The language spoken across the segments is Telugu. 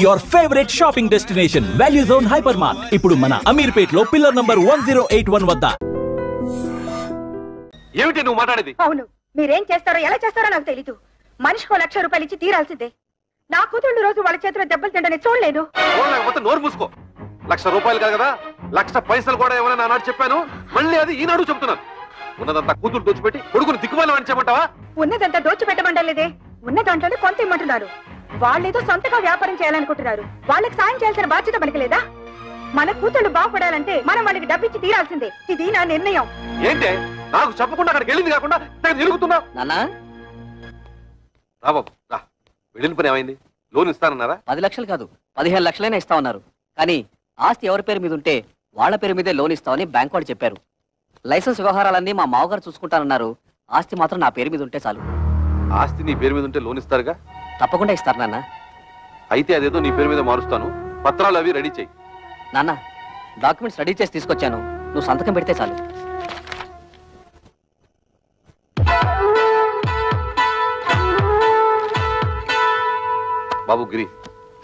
Your favorite shopping destination, Value Zone Hypermart. ఇప్పుడు మన అమీర్పేట్ లో పిల్లర్ నంబర్ 1081 వద్ద. ఏమిటి నువ్వు మాట్లాడేది? అవును, మీరేం చేస్తారో ఎలా చేస్తారో నాకు తెలీదు. మనిషికో 1,00,000 రూపాయలు ఇచ్చి తీరాల్సిందే. నా కూతుళ్ళు రోజు వాళ్ళ చేతిలో దెబ్బలు తింటనే చూడలేదు. లేకపోతే నోరు మూసుకో. 1,00,000 రూపాయలు కాదు కదా, 1,00,000 పైసలు కూడా ఏమైనా నానాడు చెప్పాను. మళ్ళీ అది ఈనాడు చెప్తున్నాను. ఉన్నదంతా కూతురు దోచిపెట్టి కొడుకుని దిక్కుమాలని చెప్పమంటావా? ఉన్నదంతా దోచిపెట్టమంటలేదే, ఉన్న దాంట్లోనే కొంత ఇమ్మంటున్నారు. వాళ్ళేదో సొంతగా వ్యాపారం చేయాలనుకుంటున్నారు. వాళ్ళకి సాయం చేయాల్సిన బాధ్యత మనకి లేదా? మన కూతుళ్ళు బాగుపడాలంటే మనం వాళ్ళకి డబ్బిచ్చి తీరాల్సిందే. ఇది నా నిర్ణయం. ఏంటే నాకు చెప్పకుండా అక్కడికి వెళ్ళింది కాకుండా తిరుగుతున్నా? వెళ్ళిన పని ఏమైంది? లోన్ ఇస్తానన్నారా? 10 లక్షలు కాదు, 15 లక్షలైనా ఇస్తామన్నారు. కానీ ఆస్తి ఎవరి పేరు మీద ఉంటే వాళ్ళ పేరు మీదే లోన్ ఇస్తామని బ్యాంక్ వాళ్ళు చెప్పారు. లైసెన్స్ వ్యవహారాలన్నీ మా మామగారు చూసుకుంటానన్నారు. ఆస్తి మాత్రం నా పేరు మీద ఉంటే చాలు. ఆస్తి నీ పేరు మీద ఉంటే లోన్ ఇస్తారుగా? తప్పకుండా ఇస్తారు నాన్న. అయితే అదేదో నీ పేరు మీద మారుస్తాను, పత్రాలు అవి రెడీ చెయ్యి. నాన్న, డాక్యుమెంట్స్ రెడీ చేసి తీసుకొచ్చాను, నువ్వు సంతకం పెడితే చాలు. బాబు గిరి,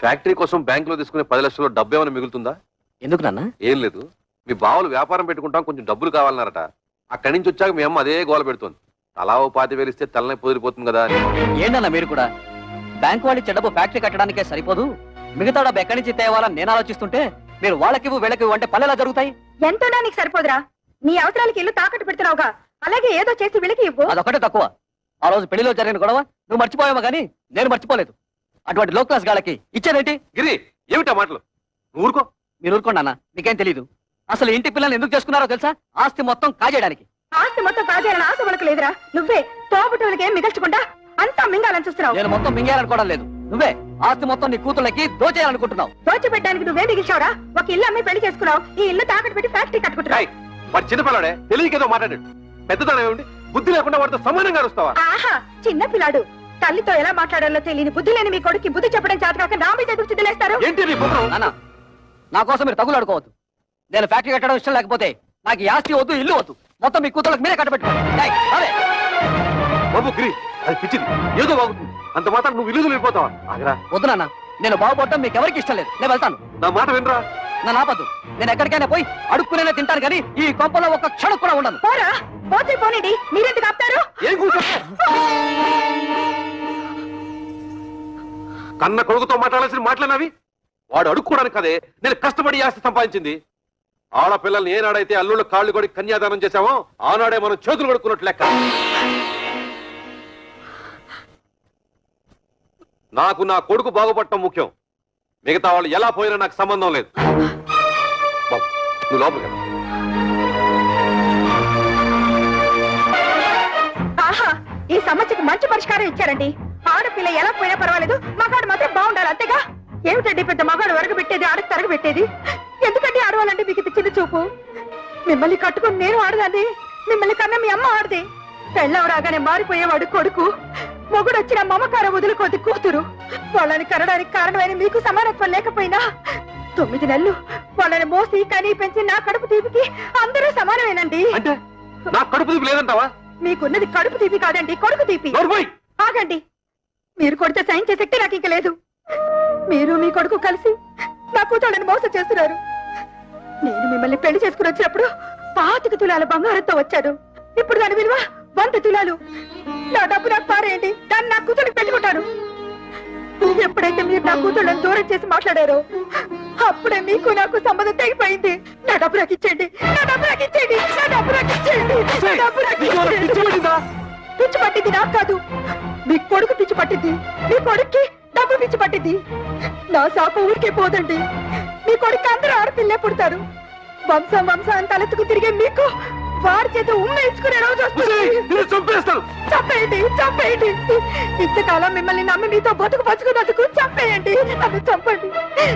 ఫ్యాక్టరీ కోసం బ్యాంకులో తీసుకునే 10 లక్షల్లో డబ్బు ఏమైనా మిగులుతుందా? ఎందుకు నాన్న? ఏం లేదు, మీ బావలు వ్యాపారం పెట్టుకుంటాం, కొంచెం డబ్బులు కావాలన్నారట. అక్కడి నుంచి వచ్చాక మీ అమ్మ అదే గోల పెడుతోంది. తలా ఓ 25,000 ఇస్తే తలనే పొదిరిపోతుంది కదా అని. ఏంటన్నా మీరు కూడా? బ్యాంకు వాళ్ళు చెడ్డపు ఫ్యాక్టరీ కట్టడానికే సరిపోదు, మిగతా డబ్బు ఎక్కడి నుంచి తేవాలని నేను ఆలోచిస్తుంటే మీరు వాళ్ళకివ్వు వీళ్ళకివ్వు అంటే పల్లెలా జరుగుతాయి? ఎంతోనా నీకు సరిపోదురా? నీ అవసరాలకి ఇల్లు తాకట్టు పెడుతున్నావుగా, అలాగే ఏదో చేసి వీళ్ళకి ఇవ్వు. అదొకటే తక్కువ. ఆ రోజు పెళ్లిలో జరిగిన గొడవ నువ్వు మర్చిపోయావా కానీ నేను మర్చిపోలేదు. అటువంటి లో క్లాస్ గాళ్ళకి ఇచ్చేదేంటి? గిరి, ఏమిటా మాటలు? నువ్వు ఊరుకో. మీరు ఊరుకోండి అన్న, మీకేం తెలీదు. అసలు ఇంటి పిల్లల్ని ఎందుకు చేసుకున్నారో తెలుసా? ఆస్తి మొత్తం కాజేయడానికి. ఆస్తి మొత్తం కాజేయాలని ఆశ వాళ్ళకి లేదురా. నువ్వే తోబుట్టులకి ఏం మిగల్చకుండా అంతా మింగాలని చూస్తున్నావు. నేను మొత్తం మింగేయాలనుకోవడం లేదు, నువ్వే ఆస్తి మొత్తం నీ కూతుళ్ళకి దోచేయాలనుకుంటున్నావు. దోచిపెట్టడానికి నువ్వే మిగిల్చావురా. ఒక ఇల్లు అమ్మి పెళ్లి చేసుకున్నావు, ఈ ఇల్లు తాకట్టు పెట్టి ఫ్యాక్టరీ కట్టుకుంటున్నావు. వాడు చిన్నపిల్లాడే, తెలియకేదో మాట్లాడాడు. పెద్దతనం ఏమిటి? బుద్ధి లేకుండా వాడితో సమానంగా వస్తావా? ఆహా, చిన్న పిల్లాడు. తల్లితో ఎలా మాట్లాడాలో తెలియని బుద్ధి లేని మీ కొడుకు బుద్ధి చెప్పడం చేతకాక నా మీద ఎదురు చిద్దలేస్తారు. నా కోసం మీరు తగులాడుకోవద్దు. నేను ఫ్యాక్టరీ కట్టడం ఇష్టం లేకపోతే నాకు ఈ ఆస్తి వద్దు, ఇల్లు వద్దు, మొత్తం మీ కూతుళ్ళకి మీరే కట్టబెట్టుకోండి. బాబు గిరి, అది పిచ్చిది, ఏదో బాగుంటుంది. అంత మాత్రం నువ్వు ఇల్లు వెళ్ళిపోతావా? వద్దు నాన్న, నేను బాగుపడటం మీకు ఎవరికి ఇష్టం లేదు. నేను వెళ్తాను. నా మాట వినరా? నన్ను ఆపద్దు. నేను ఎక్కడికైనా పోయి అడుక్కునే తింటాను కానీ ఈ కొంపలో ఒక క్షణం కూడా ఉండను. పోరా, పోతే పోనండి, మీరెందుకు ఆపుతారు? ఏం కూర్చో, కన్న కొడుకుతో మాట్లాడాల్సిన మాటలన్నవి. వాడు అడుక్కోవడానికి కదే నేను కష్టపడి ఆస్తి సంపాదించింది. ఆడపిల్లల్ని ఏనాడైతే అల్లుళ్ళు కాళ్ళు కొడి కన్యాదానం చేశామో ఆనాడే మనం చేతులు కొడుకున్నట్టు లెక్క. నాకు నా కొడుకు బాగుపడటం ముఖ్యం, మిగతా వాళ్ళు ఎలా పోయినా నాకు సంబంధం లేదు. నువ్వు లోపలికి వెళ్ళు. ఆహా, ఈ సమస్యకు మంచి పరిష్కారం ఇచ్చారండి. ఆడపిల్ల ఎలా పోయినా పర్వాలేదు, మగాడు మాత్రం బాగుండాలి, అంతేగా. ఏమిటండి పెద్ద మగాడు వరకు పెట్టేది, ఆడకు తరగ పెట్టేది? ఎందుకంటే ఆడవాలంటే మీకు చిన్న చూపు? మిమ్మల్ని కట్టుకుని నేను ఆడదాన్ని, మిమ్మల్ని కన్నా మీ అమ్మ ఆడది. పెళ్ళవ రాగానే మారిపోయేవాడు కొడుకు, మొగుడు వచ్చిన మమకారం వదులుకోది కూతురు. వాళ్ళని కనడానికి కారణమైన మీకు సమానత్వం లేకపోయినా 9 నెలలు వాళ్ళని మోసి కనీ పెంచి నా కడుపు తీపికి అందరూ సమానమేనండి. అంటే నా కడుపు తీపి లేదంటావా? మీకున్నది కడుపు తీపి కాదండి, కొడుకు తీపి. ఆగండి, మీరు కొడితే సహించే శక్తి నాకు ఇంక లేదు. మీరు మీ కొడుకు కలిసి నా కూతుళ్ళని మోసం చేస్తున్నారు. నేను మిమ్మల్ని పెళ్లి చేసుకుని వచ్చినప్పుడు 25 తులాల బంగారంతో వచ్చాను. ఇప్పుడు దాని విలువ 100 తులాలు. నా డబ్బు నాకు పారేయండి, దాన్ని నా కూతురికి పెట్టుకుంటాను. ఎప్పుడైతే మీరు నా కూతుళ్ళని దూరం చేసి మాట్లాడారో అప్పుడే మీకు నాకు సంబంధం తెగిపోయింది. నా డబ్బు నాకు ఇచ్చేయండి, నా డబ్బు నాకు ఇచ్చేయండి, నా డబ్బు నాకు ఇచ్చేయండి, నా డబ్బు నాకు ఇచ్చేయండి. పిచ్చి పట్టింది నాకు కాదు, మీ కొడుకు పిచ్చి పట్టింది. మీ కొడుక్కి డబ్బు పిచ్చి పట్టింది. నా శాపం ఊరికే పోదండి. మీ కొడుకు అందరూ ఆడపిల్లే పుడతారు. వంశం వంశాన్ని తలెత్తుకు తిరిగే మీకు వారి చేత ఉమ్మేయించుకునే రోజు వస్తుంది. చంపేయండి, చంపేయండి. ఇంతకాలం మిమ్మల్ని నమ్మి మీతో బతుకు పంచుకున్నందుకు చంపేయండి, నన్ను చంపండి,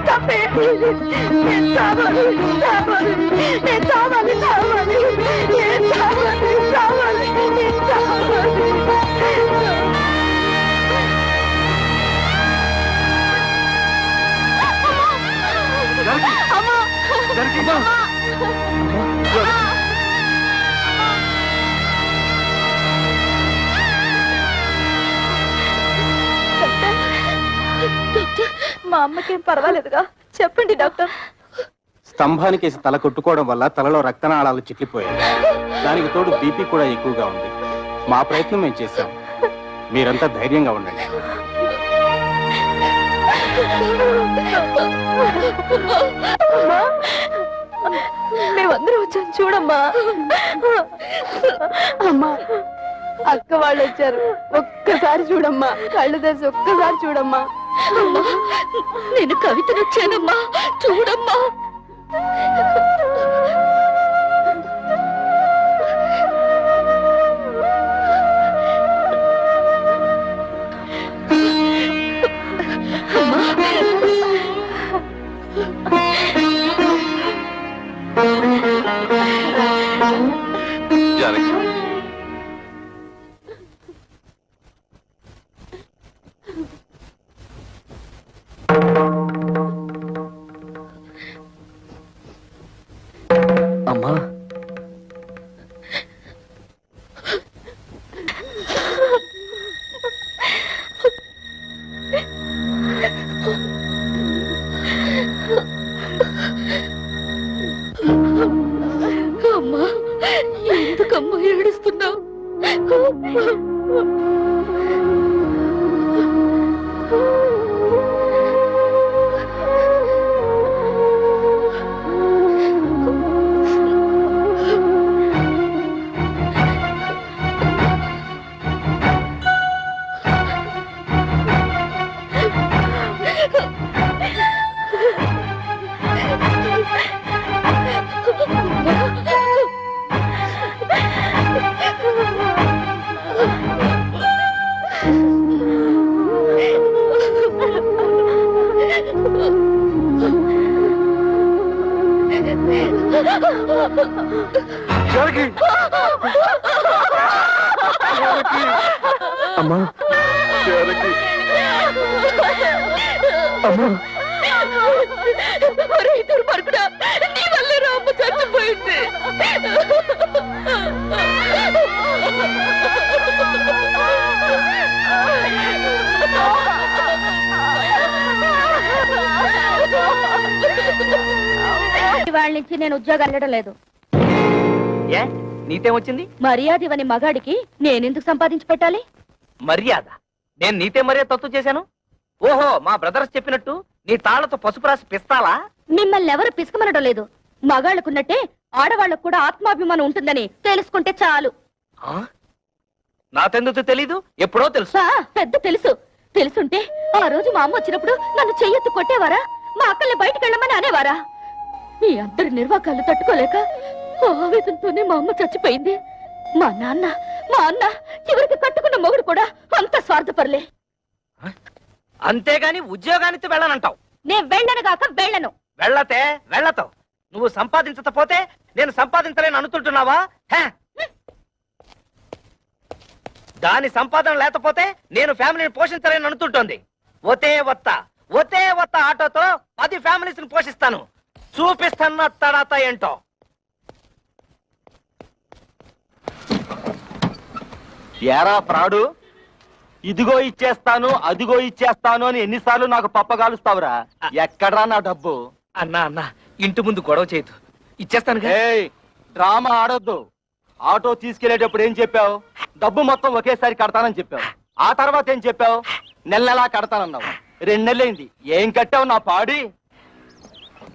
చంపేయండి. నేను చావాలి, చావాలి, నేను చావాలి, చావాలి, నేను చావాలి, చావాలి, నేను చావాలి. మా అమ్మకేం పర్వాలేదుగా? చెప్పండి డాక్టర్. స్తంభానికేసి తల కొట్టుకోవడం వల్ల తలలో రక్తనాళాలు చిట్లిపోయాయి. దానికి తోడు బీపీ కూడా ఎక్కువగా ఉంది. మా ప్రయత్నం మేము చేశాం. మీరంతా ధైర్యంగా ఉండండి. మేమందరం వచ్చాం చూడమ్మా. అమ్మా, అక్క వాళ్ళు వచ్చారు. ఒక్కసారి చూడమ్మా, కళ్ళు తెరిచి ఒక్కసారి చూడమ్మా. నేను కవితను వచ్చానమ్మా, చూడమ్మా. జానకి, అమ్మా, అమ్మా, ఎందుకమ్మా ఏడుస్తున్నావు? అమ్మా, అమ్మా, దుర్మార్గుడా, నీ వల్ల రామ్మ చచ్చిపోయింది. వాళ్ళ నుంచి నేను ఉద్యోగం వెళ్ళడం లేదు. ఏ నీతేమొచ్చింది? మర్యాద ఇవని మగాడికి నేనెందుకు సంపాదించి పెట్టాలి? మర్యాద? నేను నీతే మర్యాద తప్పు చేశాను? ఓహో, మా బ్రదర్స్ చెప్పినట్టు నీ తాళ్లతో పసుపు రాసి పిస్తాలా? మిమ్మల్ని ఎవరు పిసుకమనడం లేదు. మగాళ్ళకున్నట్టే ఆడవాళ్ళకు కూడా ఆత్మాభిమానం ఉంటుందని తెలుసుకుంటే చాలు. నాకెందుకు తెలీదు? ఎప్పుడో తెలుసు. పెద్ద తెలుసు. తెలుసుంటే ఆ రోజు మా అమ్మ వచ్చినప్పుడు నన్ను చెయ్యెత్తు కొట్టేవారా? మా అక్కల్ని బయటకు వెళ్ళమని అనేవారా? మీ అందరి నిర్వాకాలు తట్టుకోలేక ఆవేదంతోనే మా అమ్మ చచ్చిపోయింది. మా అన్న చివరికి కట్టుకున్న మొగుడు కూడా అంత స్వార్థపరలే. అంతేగాని ఉద్యోగానికి వెళ్ళనంటావు? నేను వెళ్ళను కాక వెళ్ళను. వెళ్ళతే వెళ్ళతావు. నువ్వు సంపాదించకపోతే నేను సంపాదించలేను అనుకుంటున్నావా? దాని సంపాదన లేకపోతే నేను ఫ్యామిలీని పోషించలేను అనుకుంటోంది. ఒతే వత్త ఆటోతో 10 ఫ్యామిలీస్ ని పోషిస్తాను. చూపిస్తాను తడాత ఏంటో. ఏరా ప్రాడు, ఇదిగో ఇచ్చేస్తాను అదిగో ఇచ్చేస్తాను అని ఎన్నిసార్లు నాకు పప్పగాలుస్తావురా? ఎక్కడ్రా నా డబ్బు? అన్నా ఇంటి ముందు గొడవ చేయదు, ఇచ్చేస్తాను. డ్రామా ఆడొద్దు. ఆటో తీసుకెళ్లేటప్పుడు ఏం చెప్పావు? డబ్బు మొత్తం ఒకేసారి కడతానని చెప్పావు. ఆ తర్వాత ఏం చెప్పావు? నెలలా కడతానన్నావు. 2 నెలలైంది, ఏం కట్టావు నా పాడి?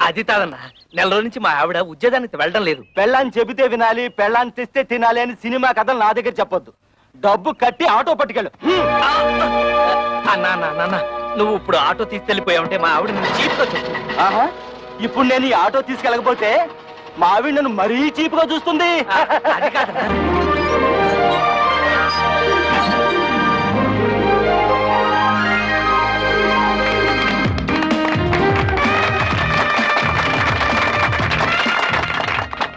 అది కాదన్నా, నెల రోజుల నుంచి మా ఆవిడ ఉద్యోగానికి వెళ్ళడం లేదు. పెళ్ళాన్ని చెబితే వినాలి, పెళ్ళాన్ని తెస్తే తినాలి అని సినిమా కథలు నా దగ్గర చెప్పొద్దు. డబ్బు కట్టి ఆటో పట్టుకెళ్ళు. అన్నా, నువ్వు ఇప్పుడు ఆటో తీసుకెళ్లిపోయావుంటే మా ఆవిడ నువ్వు చీప్గా చూస్తుంది. ఆహా, ఇప్పుడు నేను ఈ ఆటో తీసుకెళ్ళకపోతే మా ఆవిడ నన్ను మరీ చీప్గా చూస్తుంది. అది కాదన్నా.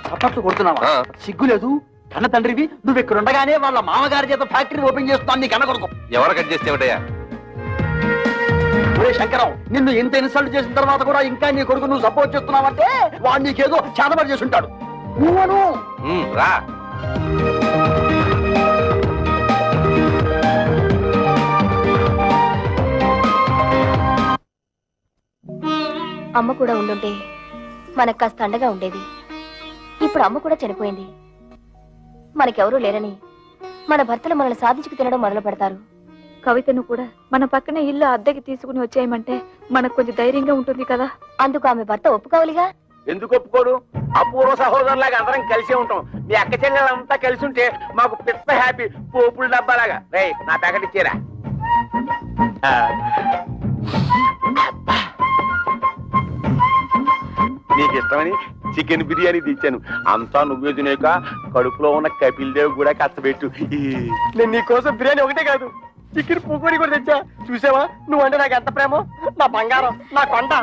చప్పట్లు కొడుతున్నావా? సిగ్గు లేదు? కన్న తండ్రివి నువ్వు ఇక్కడ ఉండగానే వాళ్ళ మామగారి చేత ఫ్యాక్టరీ ఓపెన్ చేస్తున్నాను. నీ కన్న కొడుకు ఎవరు కట్ చేస్తేమిటయ్యా? శంకరం, నిన్ను ఇంత ఇన్సల్ట్ చేసిన తర్వాత కూడా ఇంకా నీ కొడుకు నువ్వు సపోర్ట్ చేస్తున్నావంటే వాడు నీకేదో చేతబడి చేసి ఉంటాడు. నువ్వను రా. అమ్మ కూడా ఉండుంటే మనకు కాస్త అండగా ఉండేది. ఇప్పుడు అమ్మ కూడా చనిపోయింది. మనకెవరూ లేరని మన భర్తలు మనల్ని సాధించుకు తినడం మొదలు పెడతారు. కవితను కూడా మన పక్కనే ఇల్లు అద్దెకి తీసుకుని వచ్చేయమంటే మనకు కొంచెం ధైర్యంగా ఉంటుంది కదా. అందుకు ఆమె భర్త ఒప్పుకోవాలిగా. ఎందుకు ఒప్పుకోడు? అపూర్వ సహోదరులాగా అందరం కలిసే ఉంటాం. మీ అక్క చెల్లెలంతా కలిసి ఉంటే మాకు పెద్ద హ్యాపీ. పోపుల డబ్బాలాగా. రే నా ప్యాకెట్ ఇచ్చేరా. నీకు ఇష్టమని చికెన్ బిర్యానీ తెచ్చాను. అంతా నువ్వే తినేక కడుపులో ఉన్న కపిల్ దేవ్ కూడా కష్టపెట్టు. నేను నీకోసం బిర్యానీ ఒకటే కాదు, చికెన్ పకోడీ కూడా తెచ్చా. చూసావా నువ్వంటే నాకు ఎంత ప్రేమో. నా బంగారం, నా కొండ.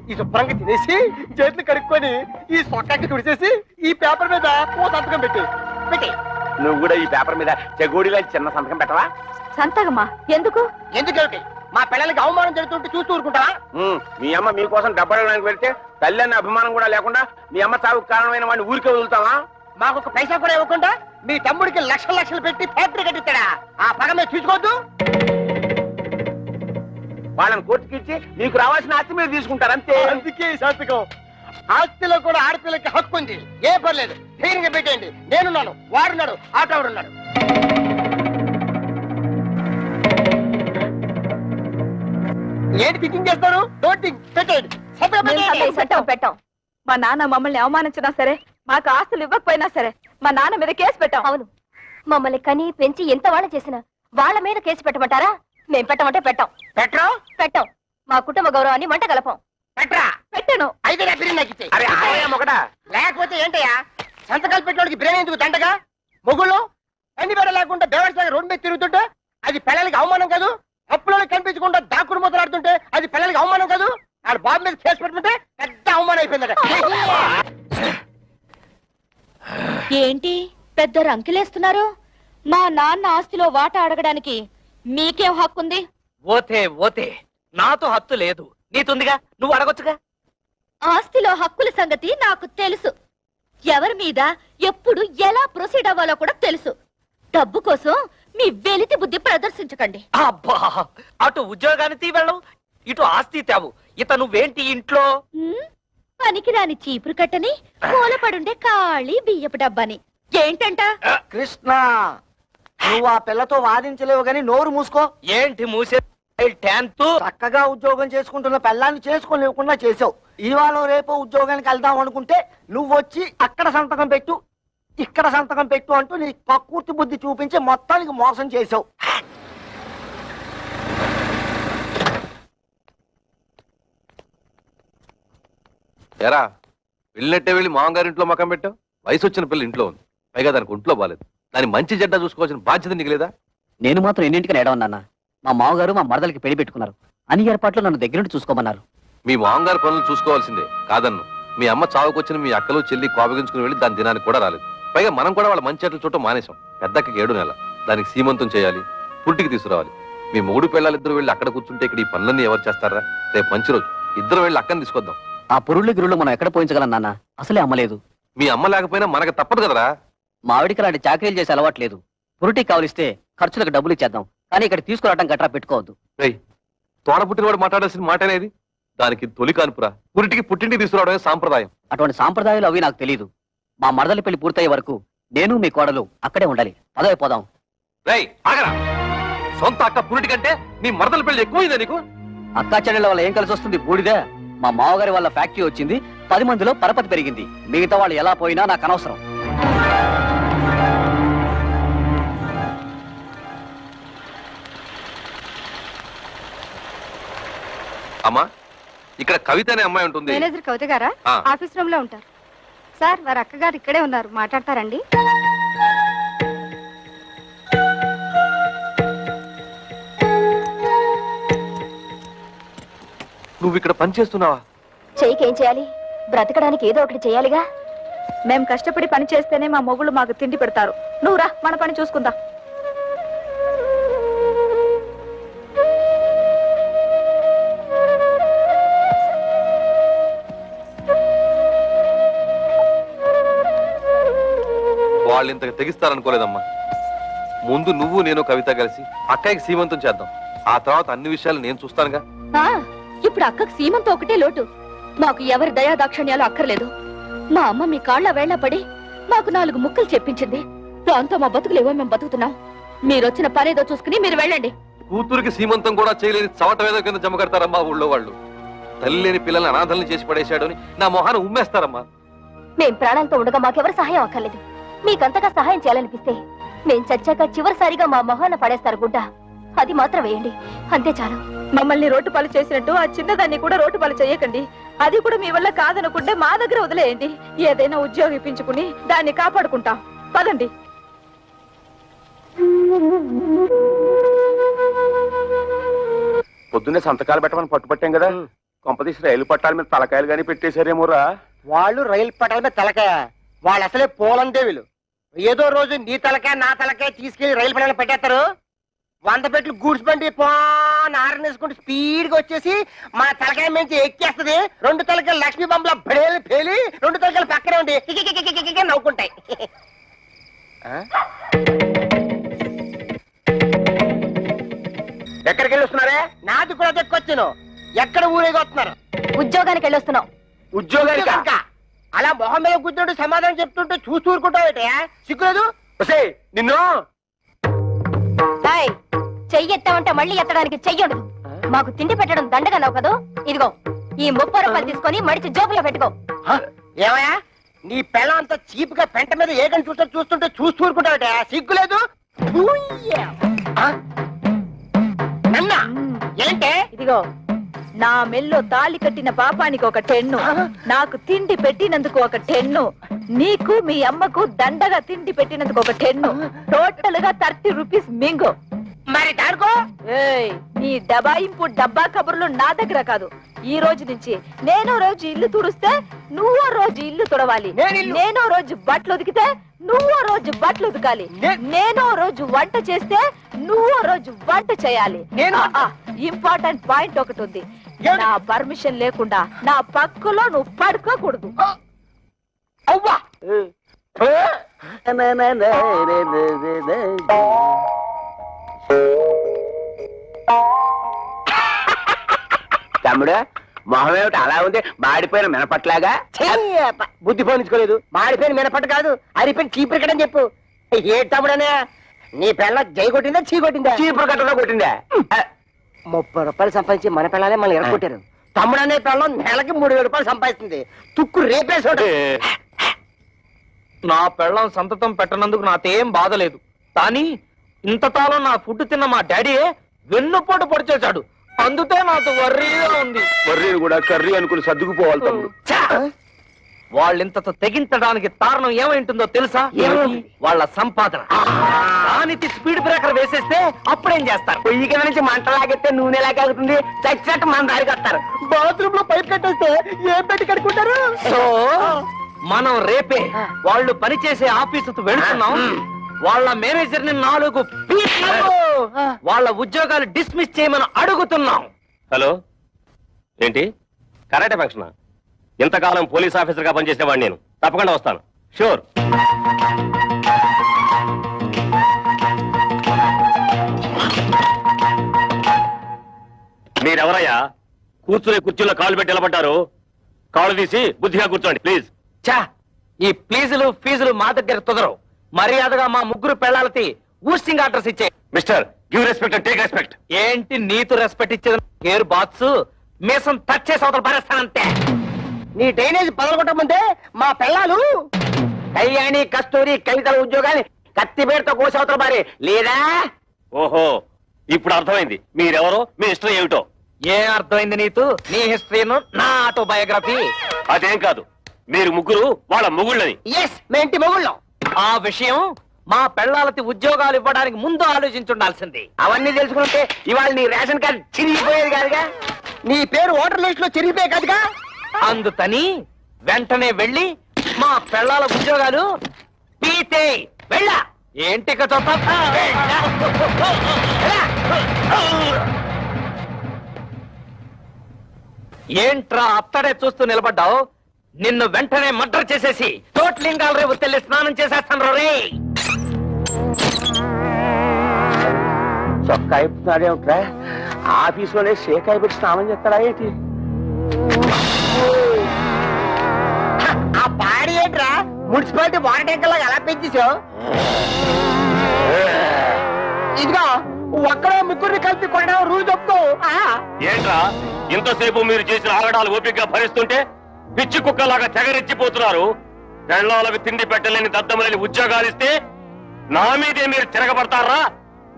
ఈ శుభ్రంగా తినేసి చేతులు కడుక్కొని ఈ సొక్కకి తుడిచేసి ఈ పేపర్ మీద ఓ సంతకం పెట్టి నువ్వు కూడా ఈ పేపర్ మీద చెగోడిలా చిన్న సంతకం పెట్టవా? సంతకమా? ఎందుకు? ఎందుకేమిటి? మా పిల్లలకి అవమానం జరుగుతుంటే చూస్తూ ఊరుకుంటావా? మీ అమ్మ మీకోసం డబ్బడానికి వెళ్తే తల్లి అన్న అభిమానం కూడా లేకుండా మీ అమ్మ చావుకు కారణమైన వాడిని ఊరికే వదులుతావా? మాకు ఒక పైసా కూడా ఇవ్వకుండా మీ తమ్ముడికి లక్షలు లక్షలు పెట్టి ఫ్యాక్టరీ కట్టిస్తాడా? ఆ పగ మీరు చూసుకోవద్దు. వాళ్ళని కోర్టుకి ఇచ్చి మీకు రావాల్సిన ఆస్తి మీరు తీసుకుంటారు అంతే. అందుకే సంతకం. ఆస్తిలో కూడా ఆడపిల్లకి హక్కు ఉంది. ఏ పర్లేదు, ధైర్యంగా పెట్టేయండి. నేనున్నాను, వాడున్నాడు, ఆటవాడున్నాడు. ఏంటి థింకింగ్ చేస్తారు? డోంట్ థింక్, పెట్టండి. పెట్టాం. మా నాన్న మమ్మల్ని అవమానించినా సరే, మాకు ఆస్తులు ఇవ్వకపోయినా సరే మా నాన్న మీద కేసు పెట్టాం. అవును, మమ్మల్ని కని పెంచి ఎంత వాళ్ళ చేసినా వాళ్ళ మీద కేసు పెట్టమంటారా? మేం పెట్టమంటే పెట్టాం. పెట్టాం. మా కుటుంబ గౌరవాన్ని మంట కలపం. పెట్టాను. అయితే నా బిర్యానీ నాకు ఇచ్చేయ్. లేకపోతే ఏంటయ్యా సంతకాలు పెట్టడానికి బిర్యానీ ఎందుకు దండగా? మొగుళ్ళు అన్ని బెడ లేకుండా బేవర్స్లాగా రోడ్డు మీద తిరుగుతుంటే అది పిల్లలకి అవమానం కాదు? అప్పులో కనిపించకుండా దాక్కుడు మొదలాడుతుంటే అది పిల్లలకి అవమానం కాదు? ఆడ బాబు మీద కేసు పెట్టుకుంటే పెద్ద అవమానం అయిపోయిందట. ఏంటి పెద్ద రంకెలేస్తున్నారు? మా నాన్న ఆస్తిలో వాటా అడగడానికి మీకేం హక్కుంది? ఓతే నాతో హక్కు లేదు, నీతుందిగా, నువ్వు అడగొచ్చుగా. ఆస్తిలో హక్కుల సంగతి నాకు తెలుసు. ఎవరి మీద ఎప్పుడు ఎలా ప్రొసీడ్ అవ్వాలో కూడా తెలుసు. డబ్బు కోసం మీ వెలితి బుద్ధి ప్రదర్శించకండి. అబ్బా, అటు ఉద్యోగాన్ని తీవెళ్ళం, ఇటు ఆస్తి తేవు. ఇత నువ్వేంటి ఇంట్లో? పనికిరాని చీపురు కట్టని, మూలపడుండే ఖాళీ బియ్యపు డబ్బాని. ఏంటంట? కృష్ణ, నువ్వు ఆ పిల్లతో వాదించలేవు గాని నోరు మూసుకో. ఏంటి మూసే? చక్కగా ఉద్యోగం చేసుకుంటున్న పిల్లాన్ని చేసుకోలేకుండా చేసావు. ఇవాళ రేపు ఉద్యోగానికి వెళ్దాం అనుకుంటే నువ్వు వచ్చి అక్కడ సంతకం పెట్టు, ఇక్కడ సంతకం పెట్టు అంటూ నీ కక్కుర్తి బుద్ధి చూపించి మొత్తానికి మోసం చేసావు. ఎరా వెళ్ళినట్టే వెళ్ళి మామగారింట్లో మకం పెట్టావు. వయసు వచ్చిన పిల్ల ఇంట్లో ఉంది, పైగా దానికి ఒంట్లో బాలేదు. దాని మంచి చెడ్డ చూసుకోవాల్సిన బాధ్యత నీకు లేదా? నేను మాత్రం ఎన్నింటికని ఏడవన్నాన్న. మా మామగారు మా మరదలకి పెళ్లి పెట్టుకున్నారు. అన్ని ఏర్పాట్లు నన్ను దగ్గర నుండి చూసుకోమన్నారు. మీ మామగారు పనులు చూసుకోవాల్సిందే కాదన్ను. మీ అమ్మ చావుకొచ్చిన మీ అక్కలు చెల్లి కోపగించుకుని వెళ్ళి దాని దినానికి కూడా రాలేదు. పైగా మనం కూడా వాళ్ళ మంచి చెట్లు చూడటం మానేశాం. పెద్దకి 7 నెలలు, దానికి సీమంతం చేయాలి, పుట్టికి తీసుకురావాలి. మీ మూడు పిల్లలిద్దరు వెళ్ళి అక్కడ కూర్చుంటే ఇక్కడ ఈ పనులన్నీ ఎవరు చేస్తారా? రేపు మంచి రోజు, ఇద్దరు వెళ్ళి అక్కని తీసుకొద్దాం. ఆ పురుళ్ళు గిరుళ్ళు మనం ఎక్కడ పోయించగలం నాన్న? అసలే అమ్మలేదు. మీ అమ్మ లేకపోయినా మనకు తప్పదు కదరా. మా ఆవిడికి అలాంటి చాకరీలు చేసి అలవాట్లేదు. పురుటికి కావలిస్తే ఖర్చులకు డబ్బులు ఇచ్చేద్దాం, కానీ ఇక్కడ తీసుకురావడం గట్రా పెట్టుకోవద్దు. తోడ పుట్టినవాడు మాట్లాడాల్సిన మాటనేది. దానికి తొలి కానుపురా. పురిటికి పుట్టింటికి తీసుకురావడమే సాంప్రదాయం. అటువంటి సాంప్రదాయాలు అవి నాకు తెలియదు. మా మరదలి పెళ్లి పూర్తయ్యే వరకు నేను మీ కోడలు అక్కడే ఉండాలి. పదవైపోదాం. ఆగరా, సొంత అక్క పురిటి కంటే నీ మరదల పెళ్లి ఎక్కువైందా నీకు? అక్కా చెల్లెల వల్ల ఏం కలిసి వస్తుంది? బూడిదే. మా మావగారి వల్ల ఫ్యాక్టరీ వచ్చింది, 10 మందిలో పరపతి పెరిగింది. మిగతా వాళ్ళు ఎలా పోయినా నాకు అనవసరం. అమ్మా, ఇక్కడ కవిత అనే అమ్మాయి ఉంటుంది. మేనేజర్ కవిత గారా? ఆఫీస్ రూమ్ లో ఉంటారు సార్. వారి అక్కగారు ఇక్కడే ఉన్నారు, మాట్లాడతారండి. నువ్వు ఇక్కడ పని చేస్తున్నావా? చెయ్యికేం చేయాలి? బ్రతకడానికి ఏదో ఒకటి చేయాలిగా. మేము కష్టపడి పని చేస్తేనే మా మొగుళ్ళు మాకు తిండి పెడతారు. నువ్వు రా, మన పని చూసుకుందాం. వాళ్ళు ఇంతకు తెగిస్తారనుకోలేదమ్మా. ముందు నువ్వు నేను కవిత కలిసి అక్కయ్యకి సీమంతం చేద్దాం. ఆ తర్వాత అన్ని విషయాలు నేను చూస్తానుగా. ఇప్పుడు అక్కకు సీమంతో ఒకటే లోటు. మాకు ఎవరి దయాదాక్షణ్యాలు అక్కర్లేదు. మా అమ్మ మీ కాళ్ళ వేళ్ల పడి మాకు 4 ముక్కలు చెప్పించింది. దాంతో మా బతుకులేవో మేము బతుకుతున్నాం. మీరొచ్చిన పనేదో చూసుకుని మీరు వెళ్ళండి. కూతురికి సీమంతం కూడా చేయలేని చవట వేద కింద జమ కడతారమ్మా ఊళ్ళో వాళ్ళు. తల్లి లేని పిల్లల్ని అనాథల్ని చేసి పడేశాడు అని నా మొహాన ఉమ్మేస్తారమ్మా. మేం ప్రాణాలతో ఉండగా మాకెవరు సహాయం అక్కర్లేదు. మీకంతగా సహాయం చేయాలనిపిస్తే మేం చచ్చాక చివరిసారిగా మా మొహాన పడేస్తారు గుడ్డ, అది మాత్రం వేయండి, అంతే చాలు. మమ్మల్ని రోడ్డు పాలు చేసినట్టు ఆ చిన్నదాన్ని కూడా రోడ్డు పాలు చేయకండి. అది కూడా మీ వల్ల కాదనుకుంటే మా దగ్గర వదిలేయండి. ఏదైనా ఉద్యోగం ఇప్పించుకుని దాన్ని కాపాడుకుంటాం. పదండి. పొద్దున్నే సంతకాలు పెట్టమని పట్టుపట్టాం కదా, కొంపతీసి రైలు పట్టాల మీద తలకాయలు గానీ పెట్టేశారేమోరా. వాళ్ళు రైలు పట్టాల మీద తలకాయ, వాళ్ళు అసలే పోలందేవులు. ఏదో రోజు నీ తలకాయ నా తలకాయ తీసుకెళ్లి రైలు పట్టాల పెట్టేస్తారు. 100 పెట్లు గూడ్స్ బండి ఆరనేసుకుంటూ స్పీడ్ గా వచ్చేసి మన తలకాయ మించి ఎక్కేస్తుంది. 2 తలకాయలు లక్ష్మీ బొమ్మల బడేలు పేలి 2 తలకాయలు పక్కనే ఉండి నవ్వుకుంటాయి. ఎక్కడికి వెళ్ళి వస్తున్నారే? నాది కూడా దక్కొచ్చాను. ఎక్కడ ఊరేగి వస్తున్నారు? ఉద్యోగానికి వెళ్ళొస్తున్నాం. ఉద్యోగానికి అలా మొహం మీద కూర్చుంటూ సమాధానం చెప్తుంటే చూస్తూ ఊరుకుంటావు. సిగ్గులేదు? నిన్ను చెయ్యెత్తామంటే మళ్ళీ ఎత్తడానికి చెయ్యడు. మాకు తిండి పెట్టడం దండగా నవ్వు కదూ. ఇదిగో ఈ 30 రూపాయలు తీసుకొని మడిచి జోబులో పెట్టుకో. ఏమయ్యా నీ పిల్ల అంత చీప్ గా పెంట మీద ఏకని చూస్తుంటే చూస్తూ ఊరుకుంటావట? సిగ్గులేదు? ఏంటే? ఇదిగో నా మెల్లో తాళి కట్టిన పాపానికి ఒక 10, నాకు తిండి పెట్టినందుకు ఒక 10, నీకు మీ అమ్మకు దండగా తిండి పెట్టినందుకు ఒక 10, టోటల్ గా 30 రూపీస్ మింగు. మరి దాడుకో. నీ డబాయింపు డబ్బా కబుర్లు నా దగ్గర కాదు. ఈ రోజు నుంచి నేనో రోజు ఇల్లు తుడిస్తే నువ్వో రోజు ఇల్లు తుడవాలి. నేనో రోజు బట్టలు ఉతికితే నువ్వో రోజు బట్టలు ఉతకాలి. నేనో రోజు వంట చేస్తే నువ్వో రోజు వంట చేయాలి. ఇంపార్టెంట్ పాయింట్ ఒకటి ఉంది. నా పర్మిషన్ లేకుండా నా పక్కలో నువ్వు పడుకోకూడదు. అవ్వా తమ్ముడు మొహం ఏమిటి అలా ఉంది? మాడిపోయిన మినపట్లాగా. బుద్ధి పోనించుకోలేదు. మాడిపోయిన మినపట్టు కాదు, అరిపోయిన చీపురు కట్టని చెప్పు. ఏ తమ్ముడనే నీ పిల్ల జై కొట్టిందా చీ కొట్టిందా? చీపురు కట్టలో కొట్టిందా? 30 రూపాయలు సంపాదించి మన పిల్లలే మళ్ళీ ఎరగొట్టారు. తమ్ముడు అనే పిల్లం నెలకి 3000 రూపాయలు సంపాదిస్తుంది. తుక్కు రేపేసాడు. నా పెళ్ళం సంతతం పెట్టనందుకు నాకేం బాధలేదు. కానీ ఇంతకాలం నా ఫుడ్ తిన్న మా డాడీయే వెన్నుపోటు పొడిచేశాడు. అందుకే నాకు వర్రీగా ఉంది. వర్రీని కూడా కర్రీ అనుకుని సర్దుకుపోవాలి తమ్ముడు. వాళ్ళింతతో తెగించడానికి కారణం ఏమైంటుందో తెలుసా? వాళ్ళ సంపాదన. దానికి స్పీడ్ బ్రేకర్ వేసేస్తే అప్పుడేం చేస్తారు? పొయ్యి కింద నుంచి మంట లాగెత్తే నూనె లాగలుగుతుంది. చచ్చినట్టు మన దారికి వస్తారు. బాత్రూమ్ లో పైప్ కట్టేస్తే ఏం పెట్టి కడుక్కుంటారు? సో మనం రేపే వాళ్ళు పనిచేసే ఆఫీసుకు వెళ్తున్నాం. వాళ్ళ మేనేజర్ ని 4 వాళ్ళ ఉద్యోగాలు డిస్మిస్ చేయమని అడుగుతున్నాం. హలో, ఏంటి కరాటే ఫంక్షన్? ఇంతకాలం పోలీస్ ఆఫీసర్ గా పనిచేసేవాడిని నేను. తప్పకుండా వస్తాను. షూర్. మీరెవరయ్యా? కూర్చునే కుర్చీలో కాళ్ళు పెట్టి నిలబడ్డారు. కాళ్ళు తీసి బుద్ధిగా కూర్చోండి ప్లీజ్. చా, ఈ ప్లీజులు ఫీజులు మా దగ్గర కుదరవు. మర్యాదగా మా 3 పెళ్ళాలకి ఊస్టింగ్ ఆర్డర్స్ ఇచ్చే. Mister, give respect and take respect. ఏంటి నీతు రెస్పెక్ట్ ఇచ్చేది? హెయిర్ బాత్స్ మీసం టచ్ చేసి అవతల పారేస్తానంతే. నీ డ్రైనేజ్ పదలగొట్టమంటే మా పిల్లలు కళ్యాణి కస్తూరి కవితల ఉద్యోగాన్ని కత్తిపేరుతో కోసి అవతల పారే లేదా? ఓహో, ఇప్పుడు అర్థమైంది మీరెవరో, మీ హిస్టరీ ఏమిటో. ఏం అర్థమైంది నీతు? నీ హిస్టరీను నా ఆటోబయోగ్రఫీ. అదేం కాదు, మీరు 3 వాళ్ళ మొగుళ్ళని. ఎస్, మీ ఇంటి మొగుళ్ళం. ఆ విషయం మా పెళ్ళాలకి ఉద్యోగాలు ఇవ్వడానికి ముందు ఆలోచించుండాల్సింది. అవన్నీ తెలుసుకుంటే ఇవాళ నీ రేషన్ కార్డు చిరిగిపోయేది కాదుగా, నీ పేరు ఓటర్ లిస్ట్ లో చిరిగిపోయే కాదుగా. అందుకని వెంటనే వెళ్ళి మా పెళ్ళాల ఉద్యోగాలు పీతే వెళ్ళా. ఏంటి ఏంట్రా అత్తడే చూస్తూ నిలబడ్డావు? నిన్ను వెంటనే మర్డర్ చేసేసి తోట్లింగాల రేపు తెల్లి స్నానం చేసేస్తాను రే. చొక్కా అయిపోతున్నాడేమిట్రా? ఆఫీసులోనే షేకాయ పెట్టి స్నానం చేస్తాడా ఏంటి? మున్సిపాలిటీ వాటర్ ట్యాంకర్ లాగా ఎలా పెంచేసావు? ఇదిగో ఒక్కడో ముగ్గురిని కలిపి కొనడం రూల్ తప్పు. ఏంట్రా ఇంతసేపు మీరు చేసిన ఆగడాలు ఓపికగా భరిస్తుంటే పిచ్చి కుక్కలాగా తెగరెచ్చిపోతున్నారు. పెళ్ళాలకు తిండి పెట్టలేని దద్దమలేని ఉద్యోగాలు ఇస్తే నా మీదే మీరు తిరగబడతారా?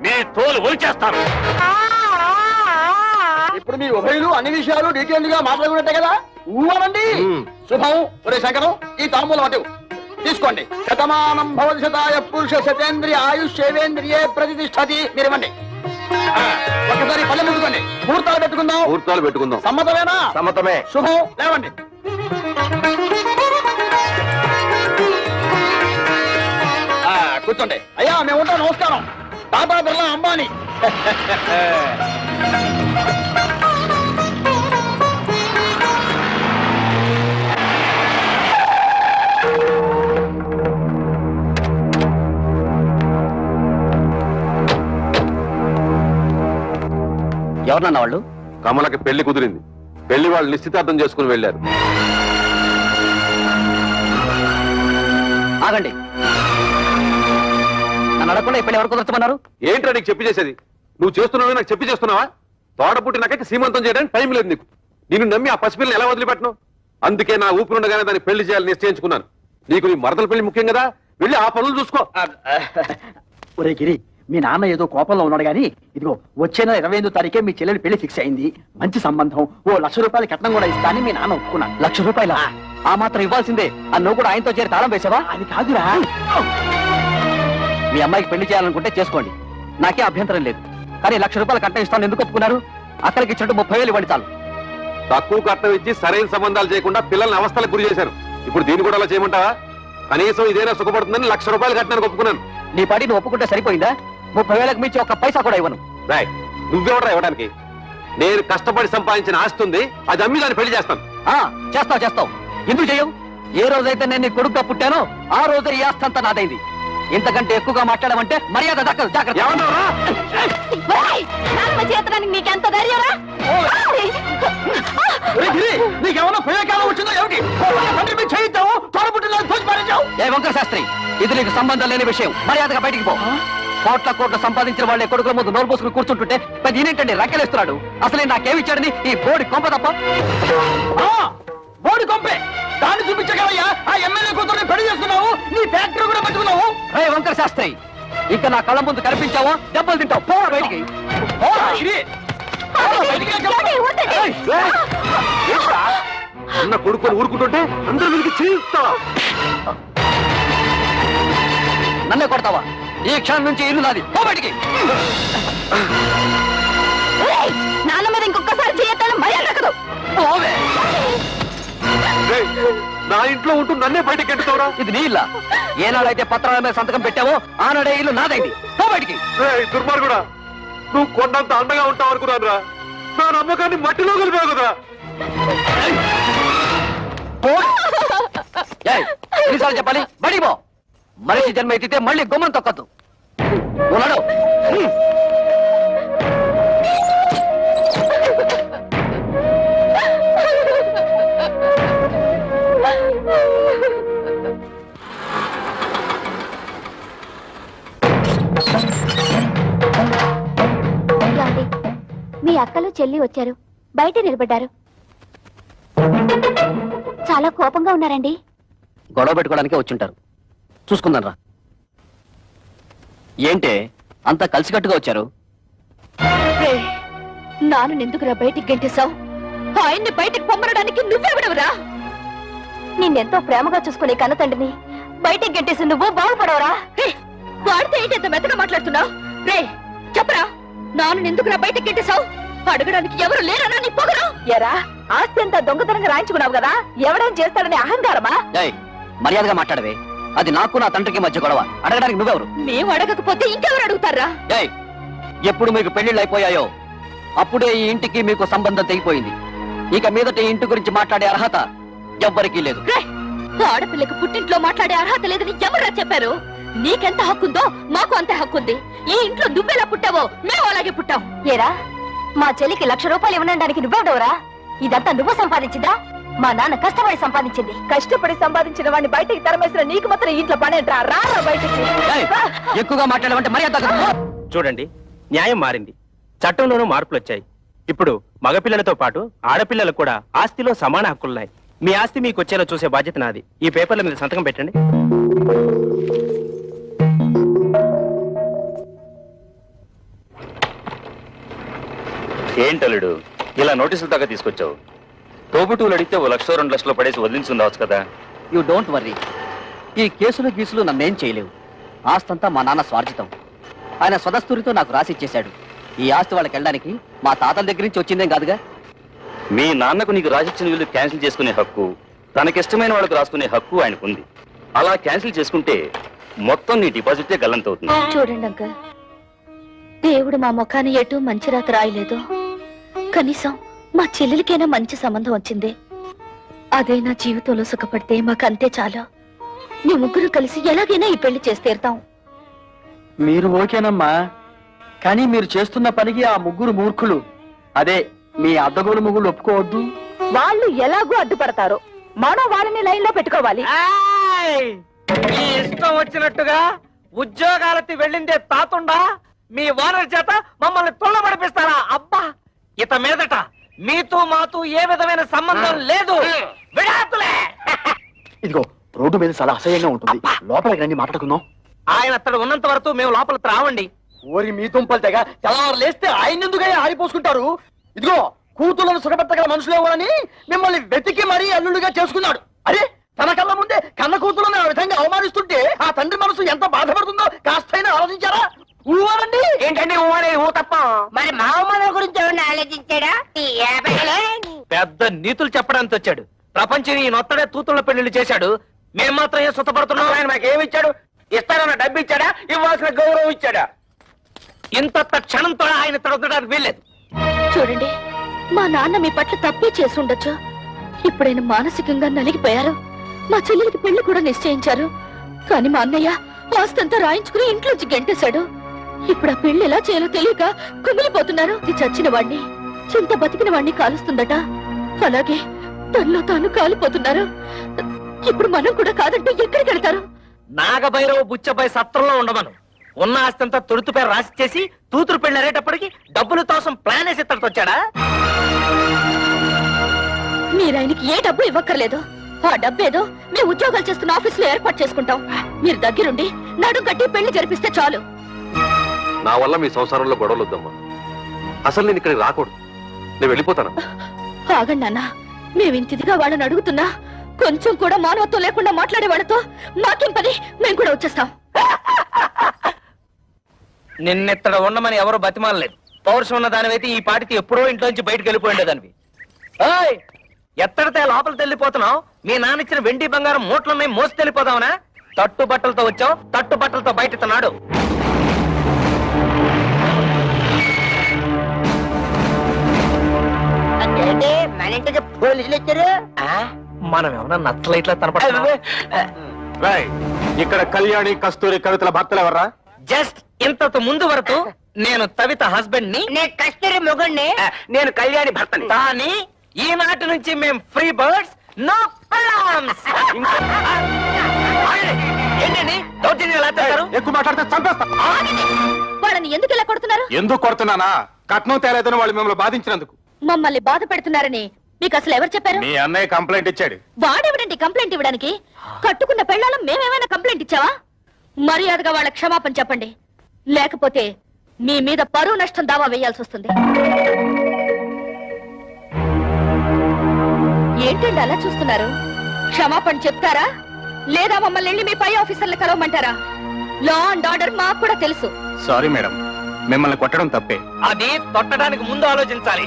మీ తోలు ఒలిచేస్తాను. ఇప్పుడు మీ ఉభయులు అన్ని విషయాలు డీటెయిల్ గా మాట్లాడుకున్నట్టే కదా? ఊవనండి. శుభం. ఒరే శంకరం, ఈ తాంబూలం అటు తీసుకోండి. శతమానం భవతి శతాయ పురుష శతేంద్రియ ఆయుష్యేంద్రియే ప్రతిష్టతి. మీరు ఇవ్వండి. ఒకసారి పల్లె ముందుకోండి. ముహూర్తాలు పెట్టుకుందాం. సమ్మతమేనా? సమ్మతమే. శుభం. లేవండి. కూర్చోండి. అయ్యా మేము ఉంటాం. నమస్కారం. టాటా బిర్లా అంబానీ. ఎవరన్నా వాళ్ళు? కమలకి పెళ్లి కుదిరింది. పెళ్లి వాళ్ళు నిశ్చితార్థం చేసుకుని వెళ్ళారు. ఆగండి. నన్ను అడగకుండా ఈ పెళ్లి ఎవరు కుదర్చమన్నారు? ఏంట్రా నీకు చెప్పి చేసేది? నువ్వు చేస్తున్నావు నాకు చెప్పి చేస్తున్నావా? తోడ పుట్టినాక సీమంతం చేయడానికి టైం లేదు నీకు. నిన్ను నమ్మి ఆ పసిపిల్లని ఎలా వదిలిపెట్టను? అందుకే నా ఊపిరుండగానే దాన్ని పెళ్లి చేయాలని నిశ్చయించుకున్నాను. నీకు నీ మరదల పెళ్లి ముఖ్యం కదా, వెళ్ళి ఆ పనులు చూసుకో. ఒరే గిరి, మీ నాన్న ఏదో కోపంలో ఉన్నాడు గానీ ఇదిగో వచ్చే నెల 28వ తారీఖే మీ చెల్లెలి పెళ్లి ఫిక్స్ అయింది. మంచి సంబంధం. ఓ ₹1,00,000 కట్నం కూడా ఇస్తా అని మీ నాన్న ఒప్పుకున్నాడు. ₹1,00,000? ఆ మాత్రం ఇవ్వాల్సిందే. నువ్వు కూడా ఆయనతో చేరి తాళం వేసావా? అది కాదురా. మీ అమ్మాయికి పెళ్లి చేయాలనుకుంటే చేసుకోండి, నాకే అభ్యంతరం లేదు. కానీ ₹1,00,000 కట్నం ఇస్తాను ఎందుకు ఒప్పుకున్నారు? అక్కడికి ఇచ్చినట్టు 30,000 ఇవ్వండి చాలు. తక్కువ కట్నం ఇచ్చి సరైన సంబంధాలు చేయకుండా పిల్లల్ని అవస్థలకు గురి చేశారు. ఇప్పుడు దీన్ని కూడా అలా చేయమంటావా? కనీసం ఇదేనా సుఖపడుతుందని ₹1,00,000 కట్టానికి ఒప్పుకున్నాను. నీ పాటి నువ్వు ఒప్పుకుంటే సరిపోయిందా? 30,000కి మించి ఒక్క పైసా కూడా ఇవ్వను. రాయ్, నువ్వెవడరా ఇవ్వడానికి? నేను కష్టపడి సంపాదించిన ఆస్తి ఉంది, అది అమ్మి దాన్ని పెళ్లి చేస్తాను. చేస్తావు. ఎందుకు చేయవు? ఏ రోజైతే నేను నీ కొడుకుగా పుట్టానో ఆ రోజే ఈ ఆస్తి అంతా నాదైంది. ఇంతకంటే ఎక్కువగా మాట్లాడమంటే మర్యాద దక్కదు. జాగ్రత్త. నీకెంత ధైర్యరా? నీకేమన్నా ప్రయోగాలు వచ్చిందో ఏమిటి? చేయిద్దాము ఏ వంకర శాస్త్రి, ఇది నీకు సంబంధం లేని విషయం. మర్యాదగా బయటికి పో. కోట్ల సంపాదించిన వాళ్ళే కొడుకుల ముందు నోరు పోసుకుని కూర్చుంటుంటే పెద్ద ఈయనేంటండి రక్కెలేస్తున్నాడు? అసలే నాకేమిచ్చాడని ఈ బోడి కొంప తప్ప. బోడి కొంపే దాన్ని చూపించగలయ్యా. ఆ ఎమ్మెల్యే కూతురుని పెళ్లి చేసుకున్నావు, నీ ఫ్యాక్టరీ కూడా పెట్టుకున్నావు. రే వంకర శాస్త్రి, ఇంకా నా కళ్ళ ముందు కనిపించావో దెబ్బలు తింటావు. పోరా బయటికి. అన్న కొడుకుని ఊరుకుంటుంటే అందరూ వీరికి చేయిస్తావా? నన్నే కొడతావా? ఈ క్షణం నుంచి ఇల్లు నాది. పో బయటికి. నాన్న మీద ఇంకొకసారి చేయొద్దని మర్యాద దక్కదు. నా ఇంట్లో ఉంటూ నన్నే బయటకి ఎట్టుతావురా? ఇది నీ ఇల్లా? ఏనాడైతే పత్రాల మీద సంతకం పెట్టావో ఆనాడే ఇల్లు నాదైంది. పో బయటికి. దుర్మార్గుడా, నువ్వు కొండంత అండగా ఉంటావు అనుకున్నాను రా. నా నమ్మకాన్ని మట్టిలో కలిపావు కదా. ఎన్నిసార్లు చెప్పాలి? బయటికి పో. మనిషి జన్మ ఎత్తితే మళ్ళీ గుమ్మం తొక్కద్దు. ఉన్నాడు. మీ అక్కలు చెల్లి వచ్చారు, బయట నిలబడ్డారు. చాలా కోపంగా ఉన్నారండి. గొడవ పెట్టుకోవడానికే వచ్చుంటారు. చూసుకుందాం రా. ఏంటే అంతా కలిసికట్టుగా వచ్చారు? నాను ఎందుకురా బయటికి గెంటేశావు? ఆయన్ని బయటికి పొమ్మనడానికి నువ్వెవడవురా? నిన్నెంతో ప్రేమగా చూసుకునే కన్న తండ్రిని బయటికి గెంటేసి నువ్వు బాగుపడవరా? వాడితే ఏంటి ఎంత మెత్తగా మాట్లాడుతున్నావు? రే చెప్పరా, నాను ఎందుకురా బయటికి గెంటేశావు? అడగడానికి ఎవరు లేరనా నీ పొగరు? ఎరా, ఆస్తి అంతా దొంగతనంగా రాయించుకున్నావు కదా, ఎవడేం చేస్తాడని అహంకారమా? మర్యాదగా మాట్లాడవే. అది నాకు నా తండ్రికి మధ్య గొడవ. అడగడానికి నువ్వెవరు? మేము అడగకపోతే ఇంకెవరు అడుగుతారా? ఎప్పుడు మీకు పెళ్లిళ్ళు అయిపోయాయో అప్పుడే ఈ ఇంటికి మీకు సంబంధం తెగిపోయింది. ఇక మీదట ఈ ఇంటి గురించి మాట్లాడే అర్హత ఎవ్వరికీ లేదు. ఆడపిల్లకి పుట్టింట్లో మాట్లాడే అర్హత లేదని ఎవరా చెప్పారు? నీకెంత హక్కుందో మాకు అంతే హక్కుంది. ఈ ఇంట్లో నువ్వెలా పుట్టావో మేము అలాగే పుట్టాం. ఏరా, మా చెల్లికి ₹1,00,000 ఇవ్వడానికి నువ్వెవడవరా? ఇదంతా నువ్వు సంపాదించిందా? మా నాన్న కష్టపడి సంపాదించింది. కష్టపడి సంపాదించిన వాడిని బయటికి తరమేసిన నీకు మాత్రం ఇంట్లో పనేంట్రా? రారా బయటికి. ఎక్కువగా మాట్లాడమంటే మర్యాద. చూడండి, న్యాయం మారింది, చట్టంలోనూ మార్పులు వచ్చాయి. ఇప్పుడు మగపిల్లలతో పాటు ఆడపిల్లలకు కూడా ఆస్తిలో సమాన హక్కులున్నాయి. మీ ఆస్తి మీకు వచ్చేలా చూసే బాధ్యత నాది. ఈ పేపర్ల మీద సంతకం పెట్టండి. ఏంటలుడు ఇలా నోటీసులు దాకా తీసుకొచ్చావు? తోబుటూలు అడిగితే 1 లక్ష 2 లక్షలు పడేసి వదిలించుండవచ్చు కదా. You don't worry. ఈ కేసులు గీసులు నన్నేం చేయలేవు. ఆస్తంతా మా నాన్న స్వార్జితం. ఆయన స్వదస్తూరితో నాకు రాసిచ్చేశాడు. ఈ ఆస్తి వాళ్ళకి వెళ్ళడానికి మా తాతల దగ్గర నుంచి వచ్చిందేం కాదుగా. మీ నాన్నకు నీకు రాసిచ్చిన వీళ్ళు క్యాన్సిల్ చేసుకునే హక్కు, తనకిష్టమైన వాళ్ళకు రాసుకునే హక్కు ఆయనకుంది. అలా క్యాన్సిల్ చేసుకుంటే మొత్తం నీ డిపాజిటే గల్లంతవుతుంది. చూడండి అంకల్, దేవుడు మా ముఖాన్ని ఎటు మంచి రాత రాయలేదు. కనీసం మా చెల్లెలికైనా మంచి సంబంధం వచ్చింది. అదే నా జీవితంలో సుఖపడితే మాకంతే చాలు. మీ ముగ్గురు కలిసి ఎలాగైనా ఈ పెళ్లి చేసి తీరుతాం. మీరు ఓకేనమ్మా, కానీ మీరు చేస్తున్న పనికి ఆ ముగ్గురు మూర్ఖులు, అదే మీ అద్దగోలు ముగ్గురు ఒప్పుకోవద్దు. వాళ్ళు ఎలాగో అడ్డుపడతారు, మనం వాళ్ళని లైన్ లో పెట్టుకోవాలి. మీ ఇష్టం వచ్చినట్టుగా ఉద్యోగాలకి వెళ్ళిందే తాతుండా మీ ఓనర్ చేత మమ్మల్ని తుళ్ళబడిపిస్తారా? అబ్బా, ఇత మీదట మీతో మాతో ఏ విధమైన సంబంధం లేదు. విడాకులే. ఇదిగో రోడ్డు మీద చాలా అసహ్యంగా ఉంటుంది, లోపలికి రండి మాట్లాడుకుందాం. ఆయన అతడు ఉన్నంత వరకు మేము లోపలికి రావండి. ఓరి మీ దుంపలు తెగ తెల్లవారు లేస్తే ఆయన ఎందుకని ఆరిపోసుకుంటారు? ఇదిగో కూతుళ్ళను సుఖపెట్టగల మనుషులేమో అని మిమ్మల్ని వెతికి మరీ అల్లుడుగా చేసుకున్నాడు. అరే, తన కళ్ళ ముందే కన్న కూతుళ్ళని ఆ విధంగా అవమానిస్తుంటే ఆ తండ్రి మనసు ఎంత బాధపడుతుందో కాస్తైనా ఆలోచించారా? ఊరండి. ఏంటండి ఊ తప్ప మరి మా అమ్మ గురించి ఎవరిని ఆలోచించాడా? పెద్ద నీతులు చెప్పడానికి వచ్చాడు. ప్రపంచం ఈ నొత్తడే తూతుల పెళ్లిళ్ళు చేశాడు. మేము మాత్రం ఏం సుతపడుతున్నాం? ఆయన మాకేమి ఇచ్చాడు? ఇస్తానన్న డబ్బు ఇచ్చాడా? ఇవ్వాల్సిన గౌరవం ఇచ్చాడా? ఇంత క్షణంతో ఆయన తొడగడానికి వీల్లేదు. చూడండి, మా నాన్న మీ పట్ల తప్పే చేసి ఉండొచ్చు. ఇప్పుడైనా మానసికంగా నలిగిపోయారు. మా చెల్లెలికి పెళ్లి కూడా నిశ్చయించారు. కానీ మా అన్నయ్య ఆస్తంతా రాయించుకుని ఇంట్లోంచి గెంటేశాడు. ఇప్పుడు ఆ పెళ్లి ఎలా చేయాలో తెలియక కుమిలిపోతున్నారు. ఇది చచ్చిన వాణ్ణి, చింత బతికిన వాణ్ణి కాలుస్తుందట. అలాగే తనలో తాను కాలిపోతున్నారు. ఇప్పుడు మనం కూడా కాదంటే ఎక్కడికి వెళ్తారు? నాగభైరవ బుచ్చపై సత్రంలో ఉండమను. ఉన్న ఆస్తంతా తొడుతుపై రాసిచ్చేసి తూతురు పెళ్లి అరేటప్పటికి డబ్బుల కోసం ప్లాన్ వేసి ఇత్తడితో వచ్చాడా? మీరాయనకి ఏ డబ్బు ఇవ్వక్కర్లేదు. ఆ డబ్బేదో మేము ఉద్యోగాలు చేస్తున్న ఆఫీసులో ఏర్పాటు చేసుకుంటాం. మీరు దగ్గరుండి నడుం కట్టి పెళ్లి జరిపిస్తే చాలు. నా వల్ల మీ సంసారంలో గొడవలు వద్దమ్మా. అసలు నేను ఇక్కడికి రాకూడదు. నేను వెళ్ళిపోతాను. ఆగండి నాన్న, మేమింతిదిగా వాళ్ళని అడుగుతున్నా కొంచెం కూడా మానవత్వం లేకుండా మాట్లాడే వాళ్ళతో మాకేం పని? మేము కూడా వచ్చేస్తాం. నిన్నెత్తడ ఉండమని ఎవరు బతిమాలలేదు. పౌరుషం ఉన్న దానివైతే ఈ పాటికి ఎప్పుడో ఇంట్లోంచి బయటకు వెళ్ళిపోయిండేదానివి. ఎత్తడితే లోపలికి వెళ్ళిపోతున్నావు? మీ నాన్న ఇచ్చిన వెండి బంగారం మూట్లున్నాయి, మోసి వెళ్ళిపోదావునా? తట్టు బట్టలతో వచ్చావు, తట్టు బట్టలతో బయటెత్తనాడు. మన ఇంటికి పోలీసులు వచ్చారు. మనం ఏమన్నా నచ్చలైట్లా తనపడ. ఇక్కడ కళ్యాణి కస్తూరి కవితల భర్తలు ఎవర్రా? జస్ట్ ఇంతకు ముందు వరకు నేను తవిత హస్బెండ్ ని, నేను కస్తూరి మొగుణ్ణి. నేను కళ్యాణి భర్తని. కానీ ఈనాటి నుంచి మేము ఫ్రీ బర్డ్స్, నో ప్రాబ్లమ్స్. ఏంటండి దౌర్జన్యం ఎలా చేస్తారు? ఎక్కువ మాట్లాడితే చంపేస్తా. వాళ్ళని ఎందుకు ఇలా కొడుతున్నారు? ఎందుకు కొడుతున్నానా? కట్నం తేలేదని వాళ్ళు మిమ్మల్ని బాధించినందుకు. మమ్మల్ని బాధ పెడుతున్నారని మీకు అసలు ఎవరు చెప్పారు? మీ అన్నయ్య కంప్లైంట్ ఇచ్చాడు. వాడెవడండి కంప్లైంట్ ఇవ్వడానికి? కట్టుకున్న పెళ్ళాలం మేమేమైనా కంప్లైంట్ ఇచ్చావా? మర్యాదగా వాళ్ళ క్షమాపణ చెప్పండి, లేకపోతే మీ మీద పరువు నష్టం దావా వేయాల్సి వస్తుంది. ఏంటండి అలా చూస్తున్నారు? క్షమాపణ చెప్తారా లేదా మమ్మల్ని వెళ్ళి మీ పై ఆఫీసర్లు కలవమంటారా? లా అండ్ ఆర్డర్ మాకు కూడా తెలుసు. సారీ మేడం, మిమ్మల్ని కొట్టడం తప్పే. అది తొట్టడానికి ముందు ఆలోచించాలి.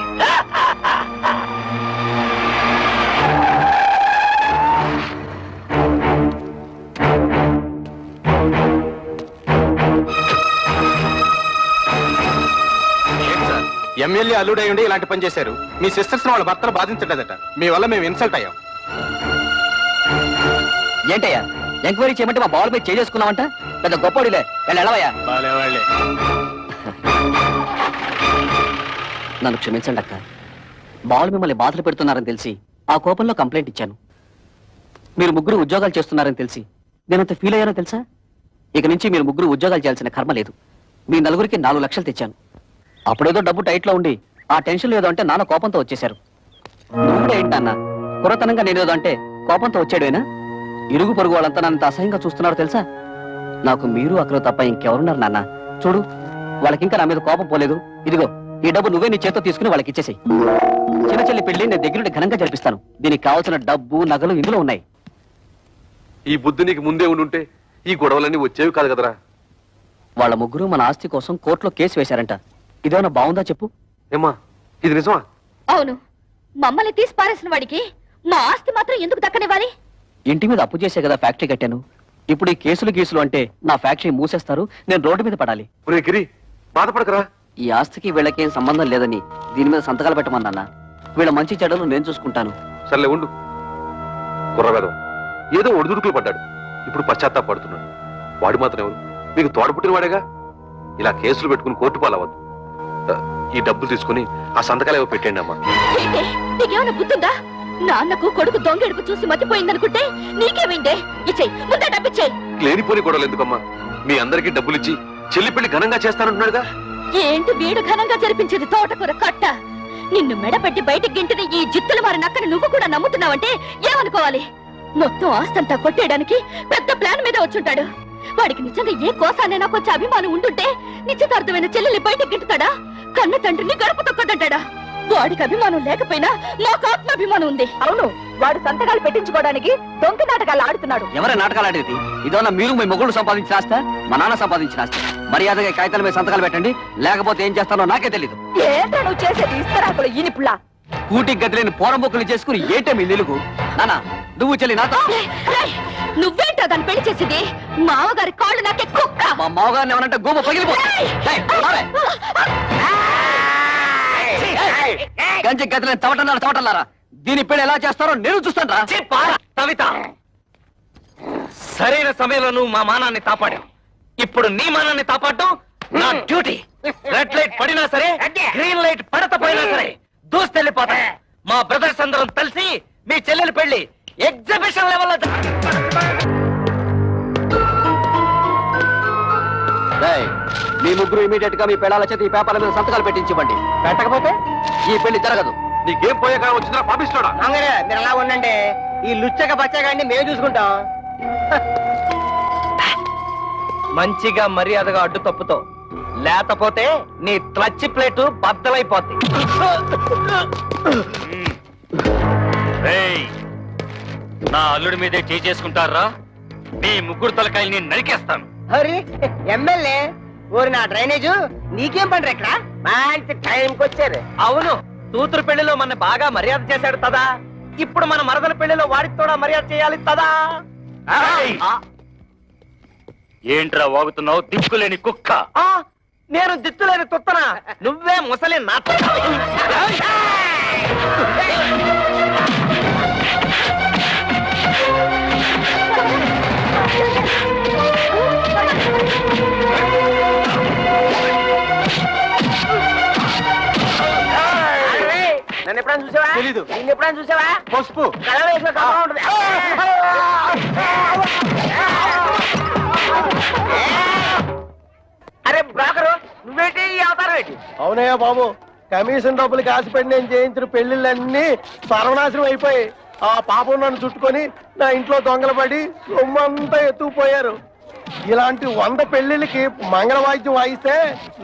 ఎమ్మెల్యే అల్లుడై ఉండి ఇలాంటి పని చేశారు. మీ సిస్టర్స్ వాళ్ళ భర్తలు బాధించలేదట. మీ వల్ల మేము ఇన్సల్ట్ అయ్యాం. ఏంటయ్యా ఎంక్వైరీ చేయమంటే మా బాల్ మీద చేసుకున్నామంట? పెద్ద గొప్పడిలే, వెళ్ళవయ్యా. నన్ను క్షమించండి అక్క. బాల్ మిమ్మల్ని బాధలు పెడుతున్నారని తెలిసి ఆ కోపంలో కంప్లైంట్ ఇచ్చాను. మీరు ముగ్గురు ఉద్యోగాలు చేస్తున్నారని తెలిసి నేనంత ఫీల్ అయ్యానో తెలుసా? ఇక నుంచి మీరు ముగ్గురు ఉద్యోగాలు చేయాల్సిన కర్మ లేదు. మీ నలుగురికి 4 లక్షలు తెచ్చాను. అప్పుడేదో డబ్బు టైట్లో ఉండి ఆ టెన్షన్ ఏదో అంటే నాన్న కోపంతో వచ్చేశారు. నువ్వు కూడా ఏంటన్నా కురతనంగా నేనేదో అంటే కోపంతో వచ్చాడేనా? ఇరుగు పొరుగు వాళ్ళంతా నన్ను అసహ్యంగా చూస్తున్నారో తెలుసా? నాకు మీరు అక్కడ తప్ప ఇంకెవరున్నారు నాన్న? చూడు, వాళ్ళకింకా నా మీద కోపం పోలేదు. ఇదిగో ఈ డబ్బు నువ్వే నీ చేత్తో తీసుకుని వాళ్ళకి ఇచ్చేసాయి. చిన్న చెల్లి పెళ్లి నేను దగ్గరుండి ఘనంగా జరిపిస్తాను. దీనికి కావాల్సిన డబ్బు నగలు ఇందులో ఉన్నాయి. ఈ బుద్ధి నీకు ముందే ఉండుంటే ఈ గొడవలన్నీ వచ్చేవి కాదు కదరా. వాళ్ళ ముగ్గురు మన ఆస్తి కోసం కోర్టులో కేసు వేశారంట. ఇదేమన్నా బాగుందా చెప్పు? ఏమ్మా ఇది నిజమా? అవును, మమ్మల్ని తీసి పారేసిన వాడికి మా ఆస్తి మాత్రం ఎందుకు దక్కనివ్వాలి? ఇంటి మీద అప్పు చేసే కదా ఫ్యాక్టరీ కట్టాను. ఇప్పుడు ఈ కేసులు గీసులు అంటే నా ఫ్యాక్టరీ మూసేస్తారు, నేను రోడ్డు మీద పడాలి. గిరి బాధపడకరా. ఈ ఆస్తికి వీళ్ళకేం సంబంధం లేదని దీని మీద సంతకాలు పెట్టమన్నా. వీళ్ళ మంచి చెడ్డలు నేను చూసుకుంటాను. సర్లే ఉండు. కుర్రవేదం ఏదో ఒడిదుడుకులు పడ్డాడు, ఇప్పుడు పశ్చాత్తాపడుతున్నాడు. వాడు మాత్రం ఎవరు? మీకు తోడపుట్టిన వాడేగా. ఇలా కేసులు పెట్టుకుని కోర్టు పాలవద్దు. ఈ డబ్బులు తీసుకుని ఆ సంతకాలు ఏవో పెట్టండి అమ్మా. నీకేమైనా గుర్తుందా? నాన్నకు కొడుకు దొంగెడుపు చూసి మతిపోయిందనుకుంటే నీకేమైందే? ఇచ్చేయి, ముందే డబ్బిచ్చేయి. లేనిపోని గొడవలు ఎందుకమ్మా? మీ అందరికీ డబ్బులు ఇచ్చి చెల్లి పెళ్లి ఘనంగా చేస్తానంటున్నాడుగా. ఏంటి వీడు ఘనంగా జరిపించేది? తోటకూర కట్ట. నిన్ను మెడపెట్టి బయటికి గింటిన ఈ జిత్తులు మారి నక్కని నువ్వు కూడా నమ్ముతున్నావంటే ఏమనుకోవాలి? మొత్తం ఆస్తంతా కొట్టేయడానికి పెద్ద ప్లాన్ మీద వచ్చుంటాడు. వాడికి నిజంగా ఏ కోసానైనా కొంచెం అభిమానం ఉంటుంటే నిశ్చితార్థమైన చెల్లెల్ని బయటకు గింటుతాడా? కన్న తండ్రిని గడప తొక్కదంటాడా? వాడికి అభిమానం లేకపోయినా నాకు ఆత్మాభిమానం ఉంది. అవును, వాడు సంతకాలు పెట్టించుకోవడానికి దొంగ నాటకాలు ఆడుతున్నాడు. ఎవరే నాటకాలు ఆడేది? ఇదన్నా మీరు మీ మొగుళ్ళు సంపాదించిన ఆస్తా, మా నాన్న సంపాదించిన ఆస్తి? మర్యాదగా కాగితాల మీద సంతకాలు పెట్టండి, లేకపోతే ఏం చేస్తానో నాకే తెలీదు. ఏంటో నువ్వు చేసేది? ఇస్తరాకులు ఈనిపుల్లా. కూటికి గదిలేని పోరంబొక్కులు చేసుకుని ఏంటే మీ నిలుగు? నానా నువ్వు చెల్లి నాతో. నువ్వేంటో దాన్ని పెళ్లి చేసింది? మామగారి కాళ్ళు నాకే కుక్క. మా మామగారిని ఏమనంటే గోమ పగిలిపోతుంది. గంజి గదిలేని చవటన్నారా? దీని పెళ్లి ఎలా చేస్తారో నేను చూస్తాను. కవిత, సరైన సమయంలో నువ్వు మా మానాన్ని కాపాడావు. ఇప్పుడు నీ మానాన్ని కాపాడటం నా డ్యూటీ. రెడ్ లైట్ పడినా సరే, గ్రీన్ లైట్ పడకపోయినా సరే దూస్తెళ్ళిపోతా. మా బ్రదర్స్ అందరం కలిసి మీ చెల్లెలి పెళ్లి ఎగ్జిబిషన్ లెవెల్లో. మీ ముగ్గురు ఇమీడియట్ గా మీ పెళ్ళాల చేత ఈ పేపర్ల మీద సంతకాలు పెట్టించివ్వండి. పెట్టకపోతే ఈ పెళ్లి జరగదు. నీకేం పోయే కాలం వచ్చిందా పాపిస్తాడా? మీరు అలా ఉండండి, ఈ లుచ్చక బచ్చగాడిని మేము చూసుకుంటాం. మంచిగా మర్యాదగా అడ్డు తప్పుతో, లేకపోతే నీ క్లచ్ ప్లేటు బద్దలైపోద్ది. నా అల్లుడి మీదే చేసుకుంటారా? మీ ముగ్గురు తలకాయల్ని నరికేస్తాను. హరి ఎమ్మెల్యే ఓరి నా డ్రైనేజు నీకేం పండ్రు ఇక్కడ? మంచి టైంకి వచ్చారు. అవును, కూతురు పెళ్లిలో మన బాగా మర్యాద చేశాడు తదా. ఇప్పుడు మన మరదల పెళ్లిలో వాడికి కూడా మర్యాద చేయాలి తదా. ఏంట్రా వాగుతున్నావు దిక్కులేని కుక్క? నేను దిక్కులేని తుత్తనా? నువ్వే ముసలి నా. నన్ను ఎప్పుడైనా చూసావా? తెలీదు. నిన్ను ఎప్పుడైనా చూసావా? పసుపు కళ వేసిన కళ ఉంటుంది. అరే బ్రోకరు, నువ్వేంటి ఈ అవతారం ఏంటి? అవునయ్యా బాబు, కమిషన్ డబ్బులకి ఆశపడి నేను చేయించిన పెళ్లిళ్ళన్నీ సర్వనాశనం అయిపోయి ఆ పాపం నన్ను చుట్టుకొని నా ఇంట్లో దొంగలు పడి సొమ్మంతా ఎత్తుకుపోయారు. ఇలాంటి 100 పెళ్లిళ్ళకి మంగళ వాయిద్యం వాయిస్తే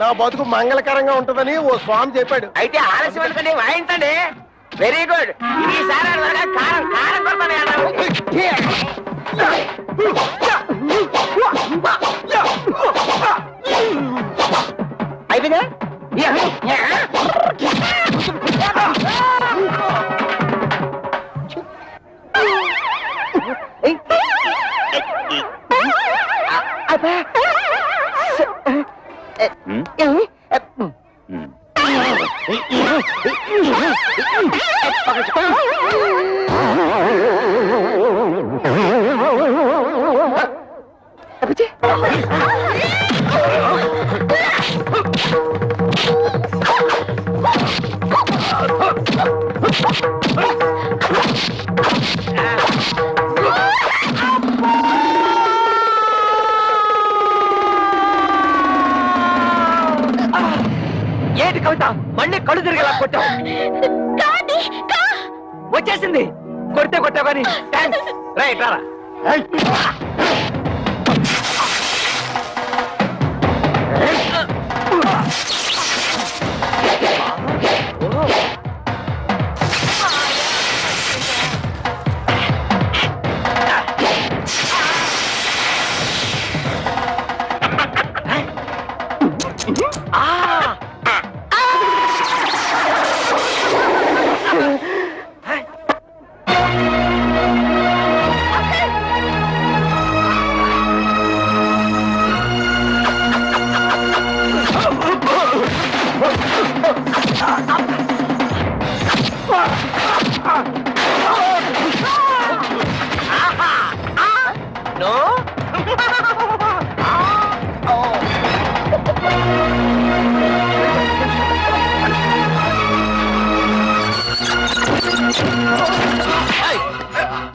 నా బతుకు మంగళకరంగా ఉంటుందని ఓ స్వామి చెప్పాడు. అయితే ఆలస్యం ఎందుకండి, వాయించండి. Very good. ఈసారి కారం కారం అయిపోయిందా? ఏంటి కవిత మళ్ళీ కళ్ళు తిరిగేలా కొట్టావు? వచ్చేసింది. కొడితే కొట్టావు కానీ థ్యాంక్స్. రైట్ రారా.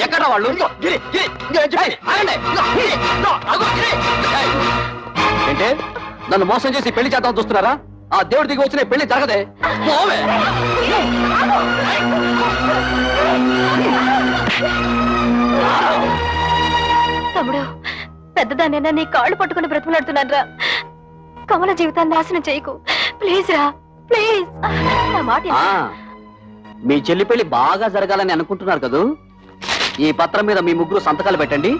ఎక్కడ వాళ్ళు? ఏంటే నన్ను మోసం చేసి పెళ్లి చేద్దాం చూస్తున్నారా? ఆ దేవుడి దిగి వచ్చిన పెళ్లి జరగదే. తమ్ముడు, పెద్దదానైనా నీ కాళ్ళు పట్టుకుని బ్రతిమలాడుతున్నాను రా. కమల జీవితాన్ని నాశనం చేయకు ప్లీజ్ రా, ప్లీజ్. నా మాట మీ చెల్లి పెళ్లి బాగా జరగాలని అనుకుంటున్నారు కదూ? ఈ పత్రం మీద మీ ముగ్గురు సంతకాలు పెట్టండి.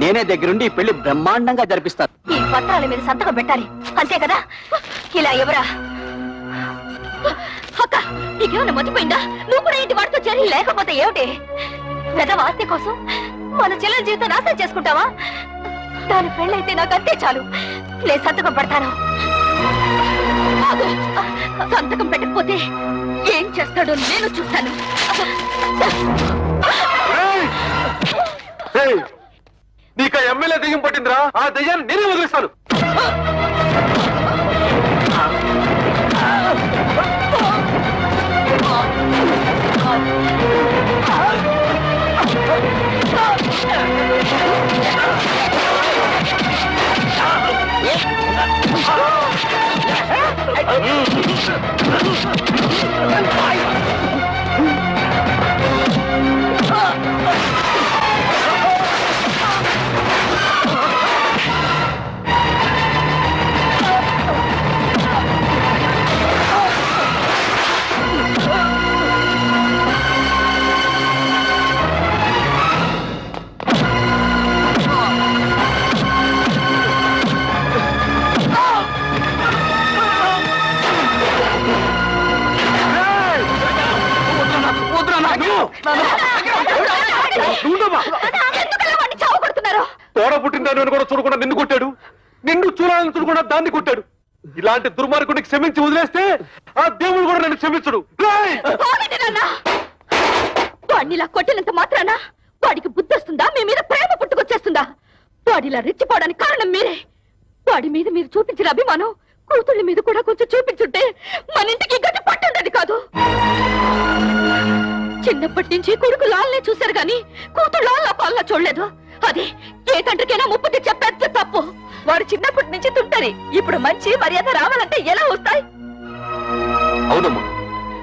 నేనే దగ్గరుండి ఈ పెళ్లి బ్రహ్మాండంగా జరిపిస్తాను. ఈ పత్రాల మీద సంతకం పెట్టాలి అంతే కదా? ఇలా ఎవరా అక్క, నీకేమైనా మర్చిపోయిందా? నువ్వు కూడా ఇంటి వాడితో చేరి లేకపోతే ఏమిటి? పెద్ద ఆస్తి కోసం మన చెల్లెల జీవితం నాశనం చేసుకుంటావా? దాని పెళ్ళైతే నాకు అంతే చాలు. నేను సంతకం పెడతాను. సంతకం పెట్టకపోతే ఏం చేస్తాడో నేను చూస్తాను. నీకు ఎమ్మెల్యే దెయ్యం పట్టిందిరా. ఆ దెయ్యాన్ని నేనే వదిలిస్తాను. తోడ పుట్టిందని కూడా చూడకుండా నిన్ను కొట్టాడు. నిన్ను చూడాలని చూడకుండా దాన్ని కొట్టాడు. ఇలాంటి దుర్మార్గుడికి క్షమించి వదిలేస్తే ఆ దేవుడు కూడా నన్ను క్షమించడు. వాడినిలా కొట్టినంత మాత్రాన వాడికి బుద్ధి వస్తుందా? మీ మీద ప్రేమ పుట్టుకొచ్చేస్తుందా? వాడిలా రెచ్చిపోవడానికి కారణం మీరే. వాడి మీద మీరు చూపించిన అభిమానం కూతుళ్ళ మీద కూడా కొంచెం చూపించుంటే మన ఇంటికి గట్టి పట్టుండేది కాదు. చిన్నప్పటి నుంచి కొడుకు లాల్నే చూశారు గాని కూతురు లాల్లా పాల్లా చూడలేదు. అది ఏ తండ్రికైనా ముప్పు తెచ్చే పెద్ద తప్పు. వాడు చిన్నప్పటి నుంచి తుంటరి. ఇప్పుడు మంచి మర్యాద రావాలంటే ఎలా వస్తాయి? అవునమ్మా,